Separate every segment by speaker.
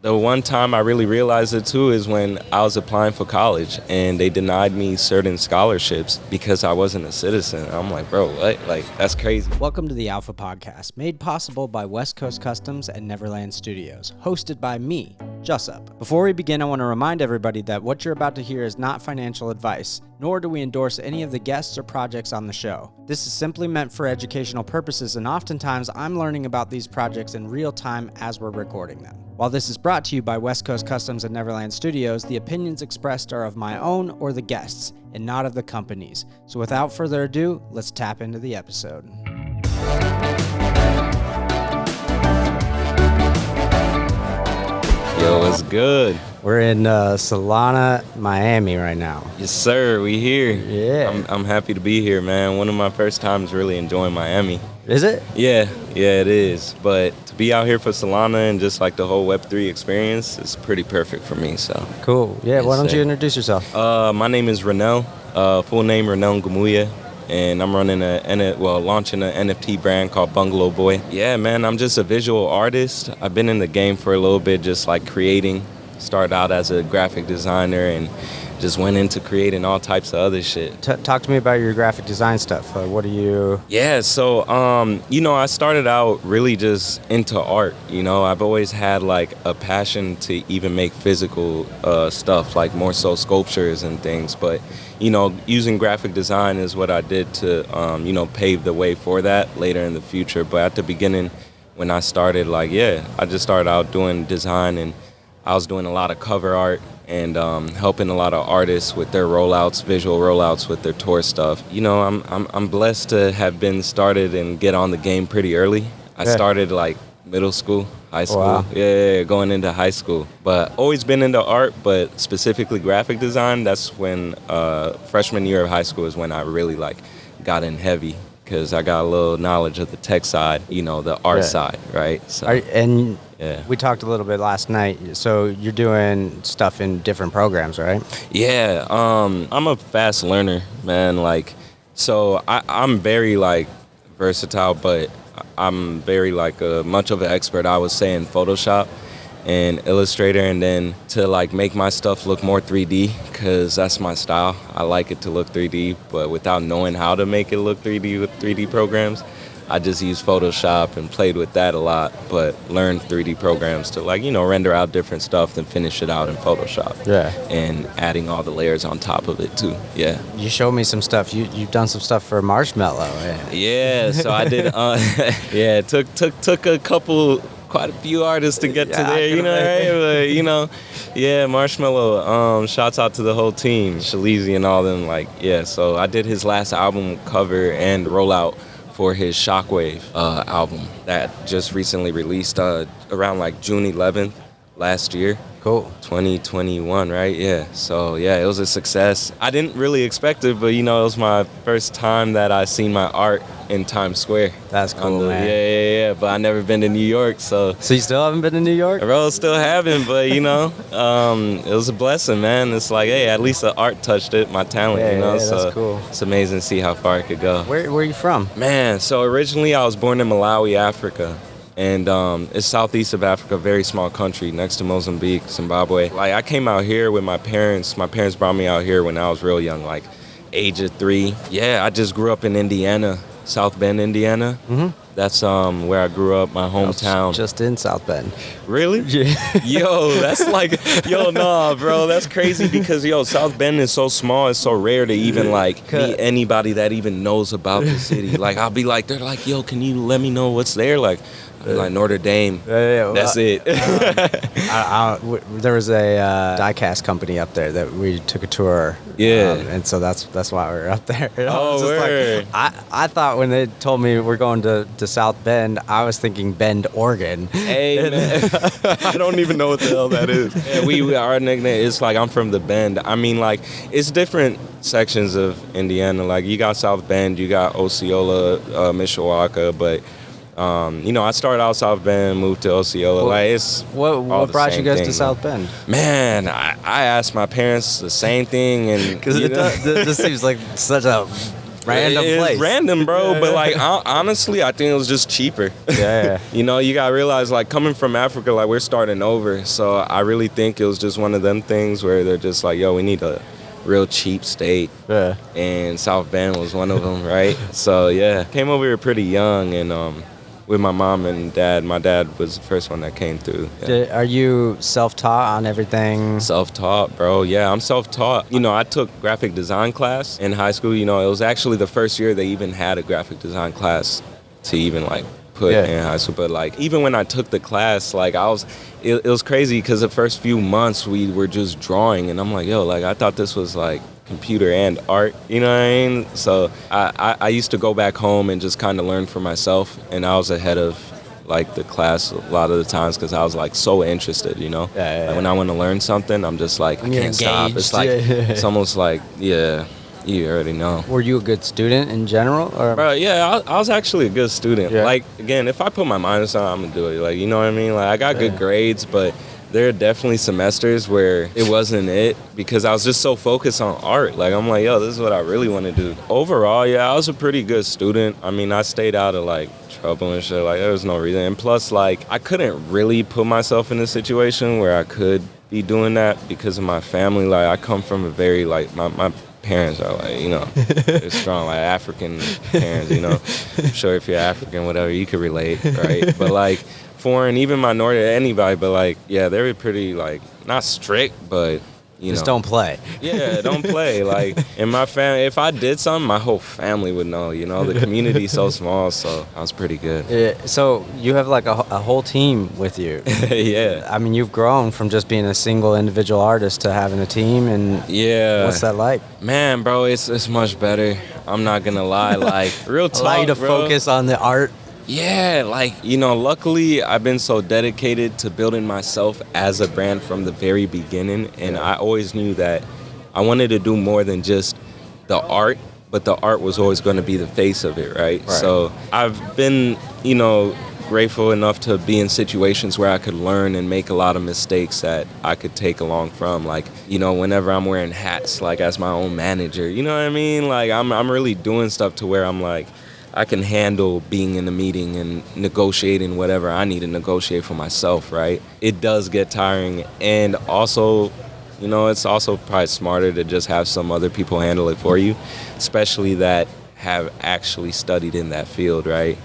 Speaker 1: The one time I really realized it too is when I was applying for college and they denied me certain scholarships because I wasn't a citizen. I'm like, bro, what? Like, that's crazy.
Speaker 2: Welcome to the Alpha Podcast, made possible by West Coast Customs and Neverland Studios, hosted by me, Jussup. Before we begin, I want to remind everybody that what you're about to hear is not financial advice, nor do we endorse any of the guests or projects on the show. This is simply meant for educational purposes, and oftentimes I'm learning about these projects in real time as we're recording them. While this is brought to you by West Coast Customs and Neverland Studios, the opinions expressed are of my own or the guests, and not of the companies. So without further ado, let's tap into the episode.
Speaker 1: Yo, what's good?
Speaker 2: We're in Solana, Miami right now.
Speaker 1: Yes, sir. We here.
Speaker 2: Yeah.
Speaker 1: I'm happy to be here, man. One of my first times really enjoying Miami.
Speaker 2: Is it?
Speaker 1: Yeah, it is. But to be out here for Solana and just like the whole Web3 experience is pretty perfect for me. So
Speaker 2: cool. Yeah.
Speaker 1: Yes,
Speaker 2: Why don't
Speaker 1: sir.
Speaker 2: you introduce yourself?
Speaker 1: My name is Rannel. Full name Rannel Ngumuya. And I'm launching an NFT brand called Bungalo Boy. Yeah, man, I'm just a visual artist. I've been in the game for a little bit, just like creating. Started out as a graphic designer and just went into creating all types of other shit.
Speaker 2: Talk to me about your graphic design stuff. What do you...
Speaker 1: Yeah, so, I started out really just into art. I've always had like a passion to even make physical stuff, like more so sculptures and things. But, using graphic design is what I did to, pave the way for that later in the future. But at the beginning, when I started, I just started out doing design, and I was doing a lot of cover art and helping a lot of artists with their rollouts, visual rollouts with their tour stuff. I'm blessed to have been started and get on the game pretty early. I started like middle school, high school.
Speaker 2: Wow.
Speaker 1: Yeah, going into high school. But always been into art, but specifically graphic design. That's when freshman year of high school is when I really got in heavy, because I got a little knowledge of the tech side, the art side, right? So. Yeah.
Speaker 2: We talked a little bit last night. So you're doing stuff in different programs, right?
Speaker 1: Yeah, I'm a fast learner, man. I'm very versatile, but I'm very much of an expert, I would say, in Photoshop and Illustrator, and then to make my stuff look more 3D, because that's my style. I like it to look 3D, but without knowing how to make it look 3D with 3D programs, I just use Photoshop and played with that a lot, but learned 3D programs to render out different stuff and finish it out in Photoshop. Yeah. And adding all the layers on top of it too. Yeah.
Speaker 2: You showed me some stuff. You've done some stuff for Marshmello.
Speaker 1: Yeah. So I did. It took quite a few artists to get to there, right? But Marshmello, shouts out to the whole team, Shalizi and all them, so I did his last album cover and rollout for his Shockwave album that just recently released around June 11th last year.
Speaker 2: Cool.
Speaker 1: 2021, right? Yeah. So, it was a success. I didn't really expect it, but, it was my first time that I seen my art in Times Square.
Speaker 2: That's cool, man.
Speaker 1: Yeah. But I never been to New York, so...
Speaker 2: So you still haven't been to New York?
Speaker 1: Bro, still haven't, but, it was a blessing, man. It's at least the art touched it, my talent,
Speaker 2: Yeah,
Speaker 1: so
Speaker 2: that's cool.
Speaker 1: It's amazing to see how far it could go.
Speaker 2: Where are you from?
Speaker 1: Man, so originally I was born in Malawi, Africa. And it's southeast of Africa, very small country next to Mozambique, Zimbabwe. I came out here with my parents. My parents brought me out here when I was real young, age of 3. Yeah, I just grew up in Indiana, South Bend, Indiana. Mm-hmm. That's where I grew up, my hometown.
Speaker 2: Just in South Bend.
Speaker 1: Really?
Speaker 2: Yeah.
Speaker 1: Yo, that's nah, bro, that's crazy because, South Bend is so small, it's so rare to even, meet anybody that even knows about the city. I'll be they're yo, can you let me know what's there? Notre Dame. That's it.
Speaker 2: There was a diecast company up there that we took a tour.
Speaker 1: Yeah.
Speaker 2: And so that's why we were up there. I thought when they told me we're going to South Bend, I was thinking Bend, Oregon.
Speaker 1: Hey, man. I don't even know what the hell that is. Yeah, our nickname is I'm from the Bend. I mean, it's different sections of Indiana. You got South Bend, you got Osceola, Mishawaka, but I started out South Bend, moved to Osceola.
Speaker 2: What brought you guys to South Bend?
Speaker 1: Man, I asked my parents the same thing, and
Speaker 2: because this seems like such a Random
Speaker 1: It's
Speaker 2: place.
Speaker 1: random, bro. But like honestly, I think it was just cheaper.
Speaker 2: Yeah.
Speaker 1: You know, you gotta realize, like, coming from Africa, like, we're starting over. So I really think it was just one of them things where they're just like, yo, we need a real cheap state.
Speaker 2: Yeah.
Speaker 1: And South Bend was one of them, right? So yeah, came over here pretty young, and with my mom and dad. My dad was the first one that came through. Yeah.
Speaker 2: Are you self-taught on everything?
Speaker 1: Self-taught, bro. Yeah, I'm self-taught. You know, I took graphic design class in high school. You know, it was actually the first year they even had a graphic design class to even, like, put in high school. But, like, even when I took the class, like, it was crazy because the first few months we were just drawing. And I'm like, yo, like, I thought this was, like, computer and art, you know what I mean? So I used to go back home and just kind of learn for myself, and I was ahead of, like, the class a lot of the times because I was, like, so interested, you know? Like, when I want to learn something, I'm just like, I can't stop. It's like, it's almost like, yeah, you already know.
Speaker 2: Were you a good student in general? Or?
Speaker 1: Bro, yeah, I was actually a good student.
Speaker 2: Yeah.
Speaker 1: Like, again, if I put my mind to something, I'm gonna do it. Like, you know what I mean? Like, I got good grades, but there are definitely semesters where it wasn't it because I was just so focused on art. Like, I'm like, yo, this is what I really want to do. Overall, yeah, I was a pretty good student. I mean, I stayed out of, like, trouble and shit. Like, there was no reason. And plus, like, I couldn't really put myself in a situation where I could be doing that because of my family. Like, I come from a very, like, my parents are, like, you know, they're strong, like, African parents, you know. I'm sure if you're African, whatever, you could relate, right? But, like, foreign, even minority, anybody, but, like, yeah, they were pretty, like, not strict, but, you
Speaker 2: Just
Speaker 1: know.
Speaker 2: don't play.
Speaker 1: Yeah, don't play. Like, in my family, if I did something, my whole family would know, you know. The community's so small, so I was pretty good.
Speaker 2: Yeah, so you have, like, a whole team with you.
Speaker 1: Yeah.
Speaker 2: I mean, you've grown from just being a single individual artist to having a team, and
Speaker 1: Yeah.
Speaker 2: what's that like?
Speaker 1: Man, bro, it's much better. I'm not gonna lie. Like, real talk,
Speaker 2: Allow you to
Speaker 1: bro.
Speaker 2: focus on the art.
Speaker 1: Yeah, like, you know, luckily I've been so dedicated to building myself as a brand from the very beginning, and I always knew that I wanted to do more than just the art, but the art was always going to be the face of it, right? So I've been, you know, grateful enough to be in situations where I could learn and make a lot of mistakes that I could take along from, like, you know, whenever I'm wearing hats, like, as my own manager, you know what I mean? Like, I'm really doing stuff to where I'm like, I can handle being in a meeting and negotiating whatever I need to negotiate for myself, right? It does get tiring, and also, you know, it's also probably smarter to just have some other people handle it for you, especially that have actually studied in that field, right?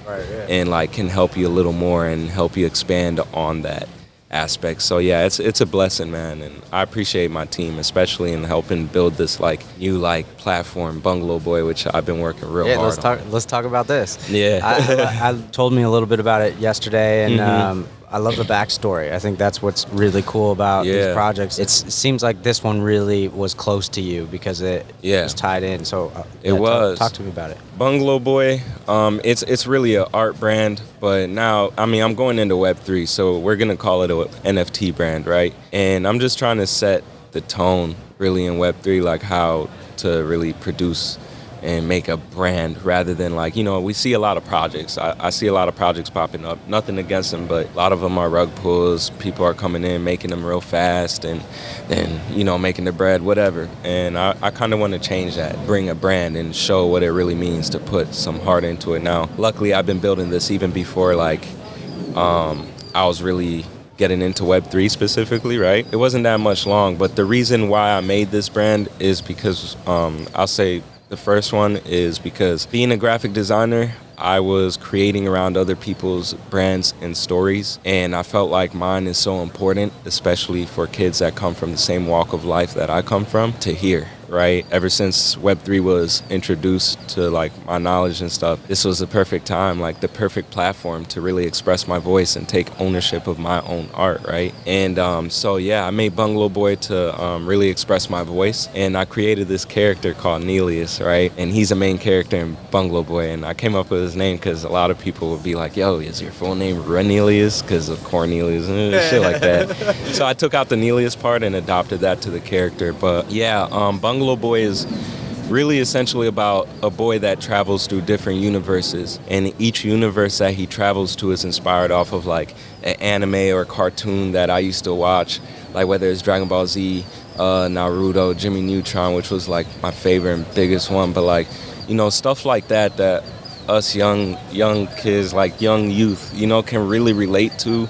Speaker 1: And, like, can help you a little more and help you expand on that aspect. So yeah, it's a blessing, man, and I appreciate my team, especially in helping build this, like, new, like, platform, Bungalo Boy, which I've been working real hard on.
Speaker 2: Let's talk about this.
Speaker 1: Yeah.
Speaker 2: I told me a little bit about it yesterday, and I love the backstory. I think that's what's really cool about these projects. It seems like this one really was close to you because it was tied in. So
Speaker 1: it was.
Speaker 2: Talk to me about it.
Speaker 1: Bungalo Boy, it's really an art brand, but now, I mean, I'm going into Web3, so we're going to call it a NFT brand, right? And I'm just trying to set the tone really in Web3, like how to really produce and make a brand rather than, like, you know, we see a lot of projects. I see a lot of projects popping up. Nothing against them, but a lot of them are rug pulls. People are coming in, making them real fast, and then, you know, making the bread, whatever. And I kind of want to change that, bring a brand and show what it really means to put some heart into it. Now, luckily, I've been building this even before, like, I was really getting into Web3 specifically, right? It wasn't that much long, but the reason why I made this brand is because, I'll say, the first one is because being a graphic designer, I was creating around other people's brands and stories, and I felt like mine is so important, especially for kids that come from the same walk of life that I come from, to hear, right? Ever since Web3 was introduced to, like, my knowledge and stuff, this was the perfect time, like, the perfect platform to really express my voice and take ownership of my own art, right? And so, yeah, I made Bungalo Boy to really express my voice, and I created this character called Nelius, right? And he's a main character in Bungalo Boy, and I came up with his name because a lot of people would be like, yo, is your full name Rannelius? Because of Cornelius and shit like that. So I took out the Nelius part and adopted that to the character. But yeah, Bungalo Boy is really essentially about a boy that travels through different universes, and each universe that he travels to is inspired off of, like, an anime or a cartoon that I used to watch, like whether it's Dragon Ball Z, Naruto, Jimmy Neutron, which was, like, my favorite and biggest one. But, like, stuff like that us young kids, like young youth, can really relate to,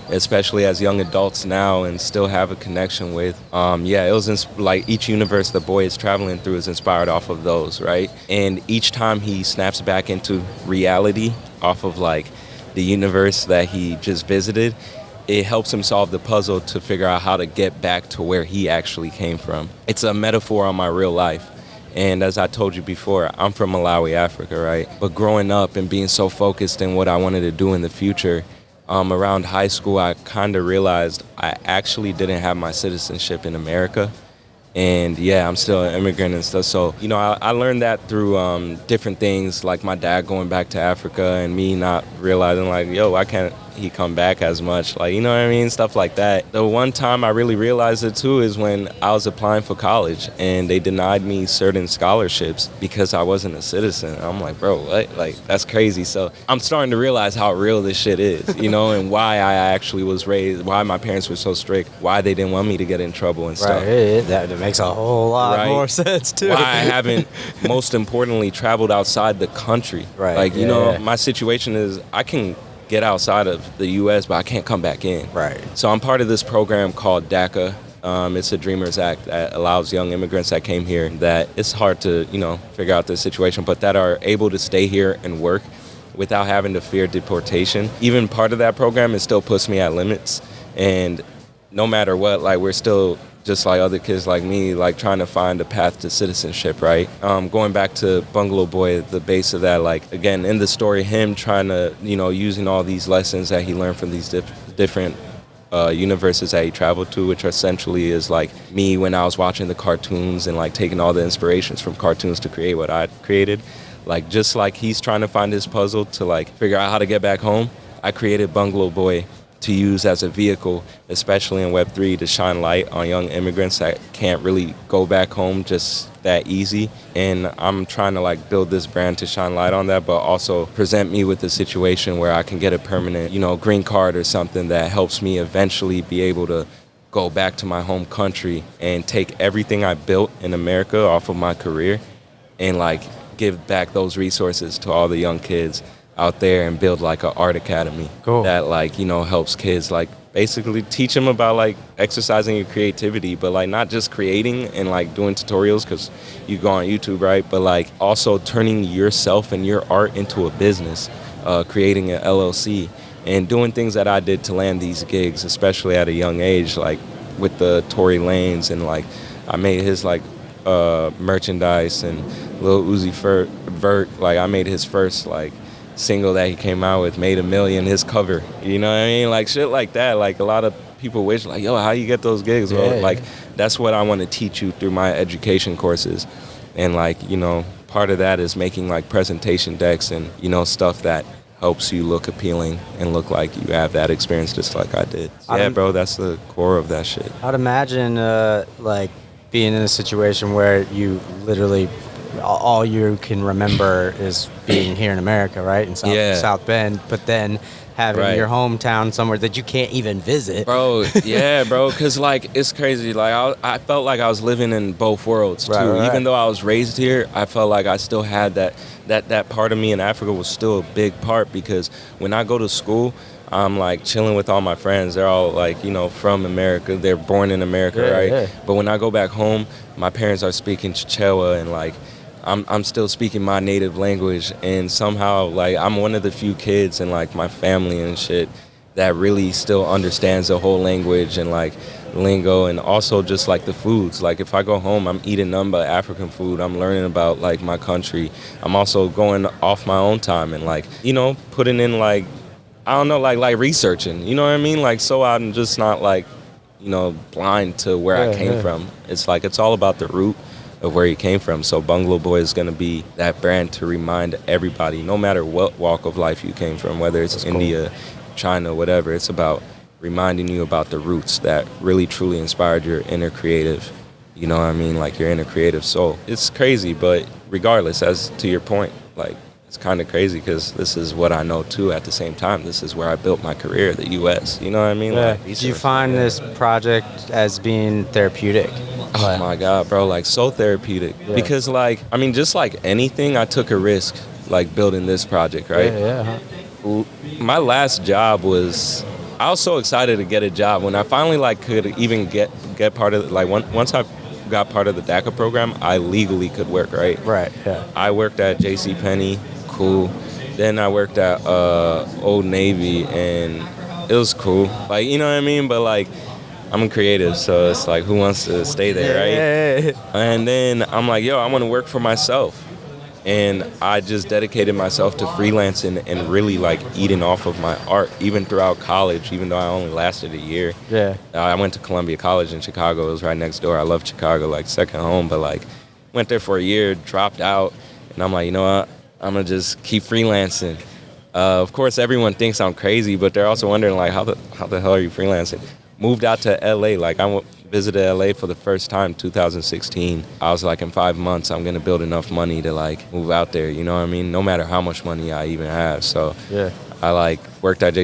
Speaker 1: especially as young adults now, and still have a connection with. It was like each universe the boy is traveling through is inspired off of those, right? And each time he snaps back into reality off of like the universe that he just visited, it helps him solve the puzzle to figure out how to get back to where he actually came from. It's a metaphor on my real life. And as I told you before, I'm from Malawi, Africa, right? But growing up and being so focused in what I wanted to do in the future, around high school, I kind of realized I actually didn't have my citizenship in America. And I'm still an immigrant and stuff. So, I learned that through different things, like my dad going back to Africa and me not realizing, like, why can't he come back as much? Like, you know what I mean? Stuff like that. The one time I really realized it, too, is when I was applying for college and they denied me certain scholarships because I wasn't a citizen. I'm like, bro, what? Like, that's crazy. So I'm starting to realize how real this shit is, and why I actually was raised, why my parents were so strict, why they didn't want me to get in trouble and stuff.
Speaker 2: Right, that makes a whole lot more sense, too.
Speaker 1: Why I haven't, most importantly, traveled outside the country.
Speaker 2: Right.
Speaker 1: Like, my situation is I can get outside of the U.S., but I can't come back in.
Speaker 2: Right.
Speaker 1: So I'm part of this program called DACA. It's a Dreamers Act that allows young immigrants that came here that it's hard to, figure out the situation, but that are able to stay here and work without having to fear deportation. Even part of that program, it still puts me at limits. And no matter what, like, we're still just like other kids like me, like trying to find a path to citizenship, right? Going back to Bungalo Boy, the base of that, like, again, in the story, him trying to, using all these lessons that he learned from these different universes that he traveled to, which essentially is like me when I was watching the cartoons and like taking all the inspirations from cartoons to create what I created. Like, just like he's trying to find his puzzle to like figure out how to get back home, I created Bungalo Boy to use as a vehicle, especially in Web3, to shine light on young immigrants that can't really go back home just that easy. And I'm trying to like build this brand to shine light on that, but also present me with a situation where I can get a permanent, green card or something that helps me eventually be able to go back to my home country and take everything I built in America off of my career and like give back those resources to all the young kids out there and build like an art academy.
Speaker 2: Cool.
Speaker 1: That like, helps kids like basically teach them about like exercising your creativity, but like not just creating and like doing tutorials because you go on YouTube, right? But like also turning yourself and your art into a business, creating an LLC and doing things that I did to land these gigs, especially at a young age, like with the Tory Lanez, and like I made his like merchandise, and Lil Uzi Vert, like I made his first like single that he came out with, made $1 million, his cover, you know what I mean? Like shit like that. Like a lot of people wish like, how you get those gigs? Well, like that's what I want to teach you through my education courses. And like, part of that is making like presentation decks and, stuff that helps you look appealing and look like you have that experience just like I did. Yeah, bro, that's the core of that shit.
Speaker 2: I'd imagine like being in a situation where you literally all you can remember is being here in America, right? In South Bend, but then having your hometown somewhere that you can't even visit.
Speaker 1: Bro, yeah, bro, because, like, it's crazy. Like, I felt like I was living in both worlds, too. Right. Even though I was raised here, I felt like I still had that part of me in Africa was still a big part, because when I go to school, I'm, like, chilling with all my friends. They're all, like, from America. They're born in America, right? Yeah. But when I go back home, my parents are speaking Chichewa, and, like, I'm still speaking my native language, and somehow, like, I'm one of the few kids in, like, my family and shit that really still understands the whole language and, like, lingo, and also just, like, the foods. Like, if I go home, I'm eating nothing but African food. I'm learning about, like, my country. I'm also going off my own time and, like, putting in, like, I don't know, like researching, you know what I mean? Like, so I'm just not, like, blind to where I came from. It's, like, it's all about the root of where he came from. So Bungalo Boy is going to be that brand to remind everybody, no matter what walk of life you came from, whether it's India, China, whatever, it's about reminding you about the roots that really truly inspired your inner creative, you know what I mean, like your inner creative soul. It's crazy, but regardless, as to your point, like, it's kind of crazy because this is what I know too at the same time. This is where I built my career, the U.S., you know what I mean?
Speaker 2: Yeah.
Speaker 1: Like,
Speaker 2: do you find this project as being therapeutic?
Speaker 1: Oh my God, bro, like so therapeutic.
Speaker 2: Yeah.
Speaker 1: Because like, I mean, just like anything, I took a risk like building this project, right? My last job was, I was so excited to get a job when I finally like could even get part of like once I got part of the DACA program, I legally could work, right?
Speaker 2: Right, yeah.
Speaker 1: I worked at JCPenney, cool. Then I worked at Old Navy, and it was cool. Like, you know what I mean? But like, I'm a creative, so it's like, who wants to stay there, right? And then I'm like, yo, I want to work for myself. And I just dedicated myself to freelancing and really like eating off of my art, even throughout college, even though I only lasted a year.
Speaker 2: Yeah.
Speaker 1: I went to Columbia College in Chicago. It was right next door. I love Chicago, like second home, but like went there for a year, dropped out, and I'm like, you know what? I'm gonna just keep freelancing. Of course, everyone thinks I'm crazy, but they're also wondering like, how the hell are you freelancing? Moved out to LA. Like I visited LA for the first time 2016. I was like, in 5 months I'm gonna build enough money to like move out there, you know what I mean? No matter how much money I even have. So yeah, I like worked at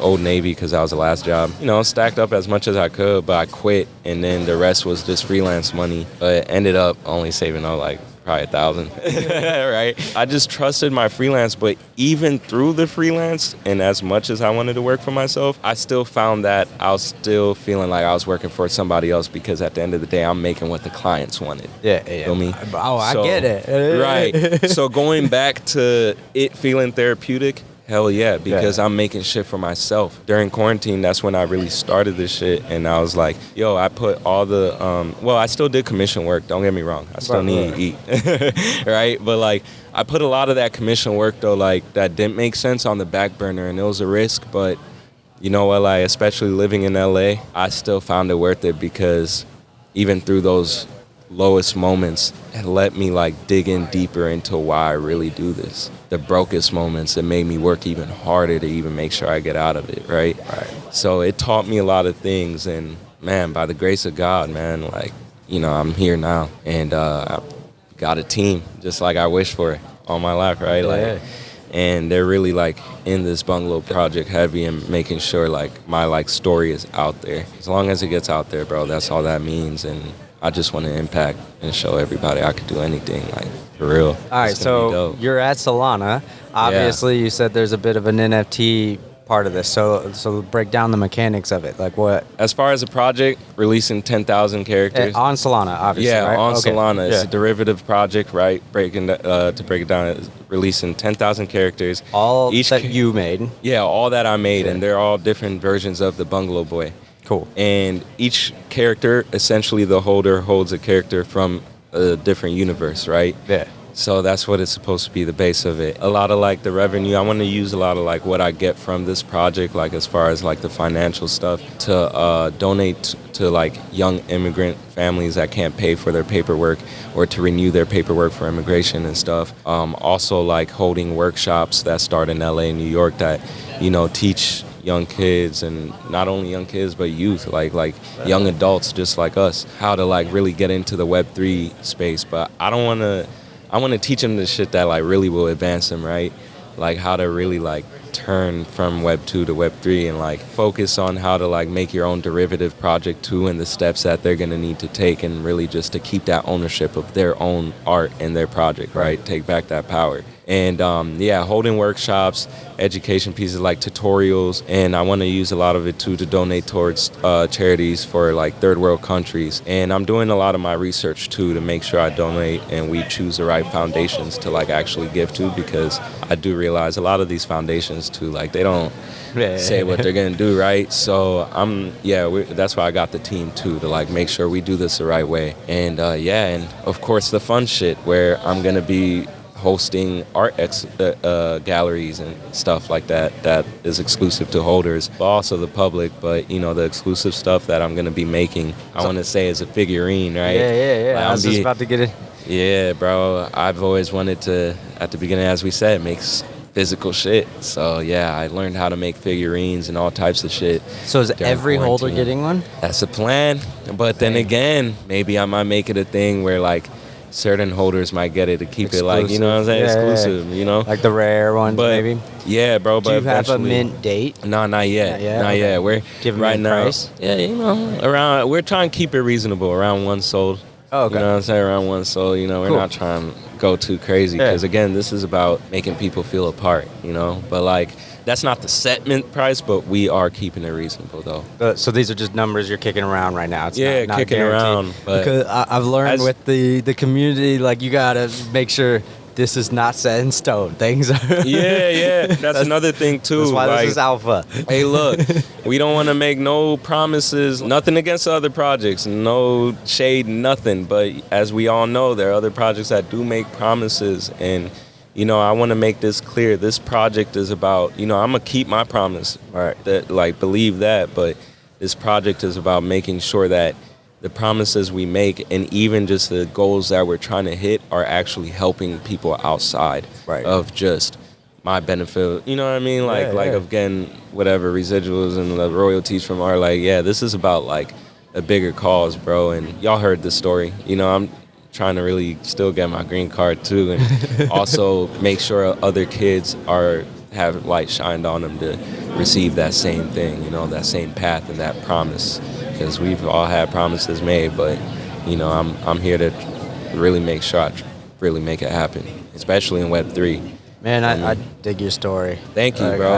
Speaker 1: Old Navy because that was the last job. You know, stacked up as much as I could, but I quit, and then the rest was just freelance money. But ended up only saving up like probably $1,000, right? I just trusted my freelance, but even through the freelance and as much as I wanted to work for myself, I still found that I was still feeling like I was working for somebody else, because at the end of the day, I'm making what the clients wanted. Yeah. Feel me?
Speaker 2: Oh, I get it.
Speaker 1: Right. So going back to it feeling therapeutic, hell yeah, because I'm making shit for myself. During quarantine, that's when I really started this shit, and I was like, yo, I put all the, well, I still did commission work, don't get me wrong. I still need to eat, right? But like, I put a lot of that commission work, though, like, that didn't make sense on the back burner, and it was a risk, but you know what, like, especially living in LA, I still found it worth it, because even through those lowest moments, it let me like dig in deeper into why I really do this. The brokest moments, it made me work even harder to even make sure I get out of it, right? So it taught me a lot of things, and man, by the grace of God, man, like, you know, I'm here now, and I got a team just like I wished for all my life, right? Like, and they're really like in this Bungalo project heavy and making sure like my like story is out there. As long as it gets out there, bro, that's all that means. And I just want to impact and show everybody I could do anything, like, for real.
Speaker 2: All right, so you're at Solana. Obviously, you said there's a bit of an NFT part of this. So break down the mechanics of it. Like what?
Speaker 1: As far as the project, releasing 10,000 characters.
Speaker 2: On Solana, obviously, right?
Speaker 1: On Solana. It's a derivative project, right? To break it down, it's releasing 10,000 characters.
Speaker 2: All that you made.
Speaker 1: Yeah, all that I made, and they're all different versions of the Bungalo Boy.
Speaker 2: Cool.
Speaker 1: And each character, essentially the holder holds a character from a different universe, right?
Speaker 2: Yeah.
Speaker 1: So that's what it's supposed to be, the base of it. A lot of like the revenue, I want to use a lot of like what I get from this project, like as far as like the financial stuff, to donate to like young immigrant families that can't pay for their paperwork, or to renew their paperwork for immigration and stuff. Also like holding workshops that start in LA and New York that, you know, teach young kids, and not only young kids but youth, like young adults just like us, how to like really get into the Web3 space. But I want to teach them the shit that like really will advance them, right? Like how to really like turn from Web 2 to Web 3, and like focus on how to like make your own derivative project too, and the steps that they're gonna need to take, and really just to keep that ownership of their own art and their project, right? Take back that power. And holding workshops, education pieces like tutorials, and I want to use a lot of it too to donate towards charities for like third world countries. And I'm doing a lot of my research too to make sure I donate and we choose the right foundations to like actually give to, because I do realize a lot of these foundations too, like they don't say what they're gonna do, right? So that's why I got the team too, to like make sure we do this the right way. And and of course the fun shit where I'm gonna be hosting art galleries and stuff like that is exclusive to holders, but also the public. But you know, the exclusive stuff that I'm gonna be making, I want to say is a figurine, right?
Speaker 2: Like, I was just about to get it.
Speaker 1: Yeah, bro, I've always wanted to, at the beginning, as we said, make physical shit. So yeah, I learned how to make figurines and all types of shit.
Speaker 2: So is every holder getting one?
Speaker 1: That's a plan, but then again, maybe I might make it a thing where like certain holders might get it to keep it like, you know what I'm saying, exclusive, you know.
Speaker 2: Like the rare ones,
Speaker 1: But
Speaker 2: maybe.
Speaker 1: yeah, bro. But
Speaker 2: Do you have a
Speaker 1: eventually-
Speaker 2: mint date?
Speaker 1: No, not yet. Not
Speaker 2: Okay.
Speaker 1: yet. We're
Speaker 2: Give 'em
Speaker 1: right
Speaker 2: a
Speaker 1: now.
Speaker 2: price?
Speaker 1: Yeah, you know, around. We're trying to keep it reasonable, around one sold.
Speaker 2: Oh, okay.
Speaker 1: You know what I'm saying? Around one sold. You know, we're
Speaker 2: Cool.
Speaker 1: not trying to go too crazy
Speaker 2: Yeah.
Speaker 1: because again, this is about making people feel a part. You know, but like that's not the set mint price, but we are keeping it reasonable though.
Speaker 2: So these are just numbers you're kicking around right now. It's
Speaker 1: Yeah,
Speaker 2: not
Speaker 1: kicking
Speaker 2: guaranteed.
Speaker 1: around, but
Speaker 2: because I've learned
Speaker 1: as-
Speaker 2: with the community, like you gotta make sure this is not set in stone. Things are.
Speaker 1: Yeah. That's another thing too.
Speaker 2: That's why
Speaker 1: like,
Speaker 2: this is alpha.
Speaker 1: Hey, look, we don't want to make no promises, nothing against other projects, no shade, nothing. But as we all know, there are other projects that do make promises. And, you know, I want to make this clear. This project is about, you know, I'm going to keep my promise.
Speaker 2: Right.
Speaker 1: That, like, believe that. But this project is about making sure that the promises we make and even just the goals that we're trying to hit are actually helping people outside
Speaker 2: Right.
Speaker 1: of just my benefit. You know what I mean? Like
Speaker 2: Yeah.
Speaker 1: of getting whatever residuals and the royalties from art. Like, yeah, this is about like a bigger cause, bro. And y'all heard the story. You know, I'm trying to really still get my green card too, and also make sure other kids have light shined on them to receive that same thing. You know, that same path and that promise. Because we've all had promises made, but you know, I'm here to really make sure I really make it happen, especially in Web3.
Speaker 2: Man, I dig your story.
Speaker 1: Thank you,
Speaker 2: Like,
Speaker 1: bro.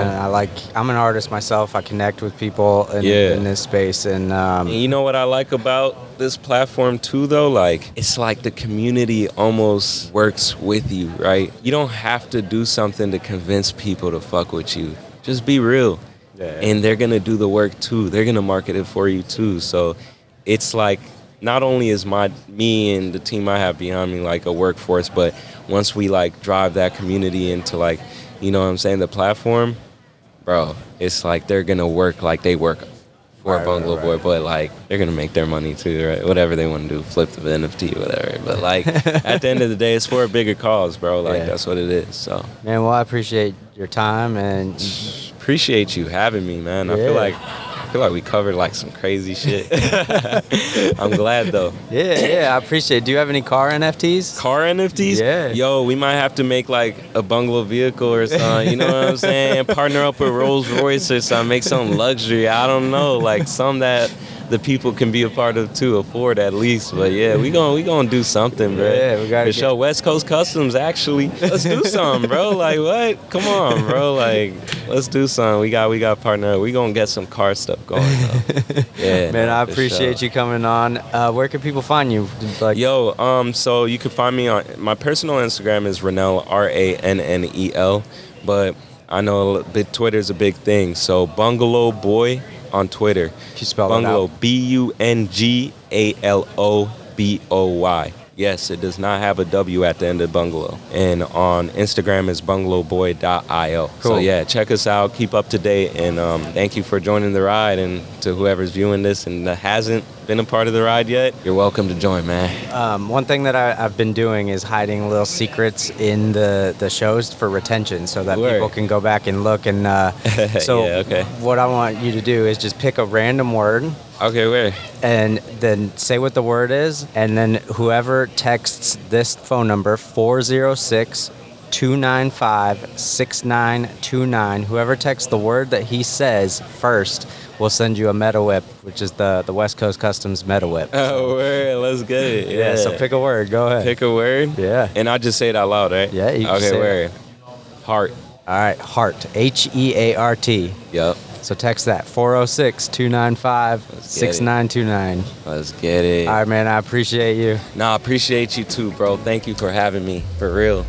Speaker 2: I'm an artist myself. I connect with people in this space, and
Speaker 1: And you know what I like about this platform too, though? Like, it's like the community almost works with you, right? You don't have to do something to convince people to fuck with you. Just be real.
Speaker 2: Yeah.
Speaker 1: And they're going to do the work too. They're going to market it for you too. So it's like, not only is me and the team I have behind me like a workforce, but once we like drive that community into like, you know what I'm saying, the platform, bro, it's like they're going to work like they work for Bungalo Boy, but like they're going to make their money too, right? Whatever they want to do, flip the NFT, whatever. But like at the end of the day, it's for a bigger cause, bro. Like that's what it is. So,
Speaker 2: man, well, I appreciate your time and
Speaker 1: appreciate you having me, man. I feel like we covered like some crazy shit. I'm glad though.
Speaker 2: yeah, I appreciate it. Do you have any car NFTs?
Speaker 1: Car NFTs?
Speaker 2: Yeah.
Speaker 1: Yo, we might have to make like a bungalow vehicle or something. You know what I'm saying? Partner up with Rolls Royce or something. Make some luxury. I don't know. Like some that the people can be a part of too, afford at least. But yeah, we gonna do something, bro.
Speaker 2: Yeah, we gotta
Speaker 1: to show West Coast Customs actually. Let's do something, bro. Like what? Come on, bro. Like let's do something. We got partner up. We gonna get some car stuff going though. Yeah.
Speaker 2: Man, I
Speaker 1: for
Speaker 2: appreciate
Speaker 1: sure.
Speaker 2: you coming on. Where can people find you? Like,
Speaker 1: Yo, so you can find me on my personal Instagram is Rannel Rannel, but I know Twitter's a big thing. So Bungalo Boy on Twitter.
Speaker 2: Can you spell
Speaker 1: Bungalow
Speaker 2: it
Speaker 1: Bungaloboy. Yes, it does not have a W at the end of bungalow. And on Instagram is bungaloboy.io. So
Speaker 2: Cool.
Speaker 1: yeah, check us out, keep up to date, and thank you for joining the ride. And to whoever's viewing this and that hasn't been a part of the ride yet, you're welcome to join, man.
Speaker 2: One thing that I've been doing is hiding little secrets in the shows for retention so that
Speaker 1: Word.
Speaker 2: people can go back and look. And so
Speaker 1: Yeah, okay.
Speaker 2: what I want you to do is just pick a random word
Speaker 1: Okay, where?
Speaker 2: and then say what the word is. And then whoever texts this phone number, 406-295-6929, whoever texts the word that he says first, we'll send you a MetaWhip, which is the West Coast Customs MetaWhip.
Speaker 1: Oh, word. Let's get it.
Speaker 2: Yeah, so pick a word. Go ahead.
Speaker 1: Pick a word.
Speaker 2: Yeah.
Speaker 1: And I just say it out loud, right?
Speaker 2: Yeah, you can
Speaker 1: Okay,
Speaker 2: say it.
Speaker 1: word. Heart.
Speaker 2: All right, heart. HEART.
Speaker 1: Yep.
Speaker 2: So text that 406-295-6929.
Speaker 1: Let's get it.
Speaker 2: All right, man. I appreciate you.
Speaker 1: Nah, I appreciate you too, bro. Thank you for having me. For real.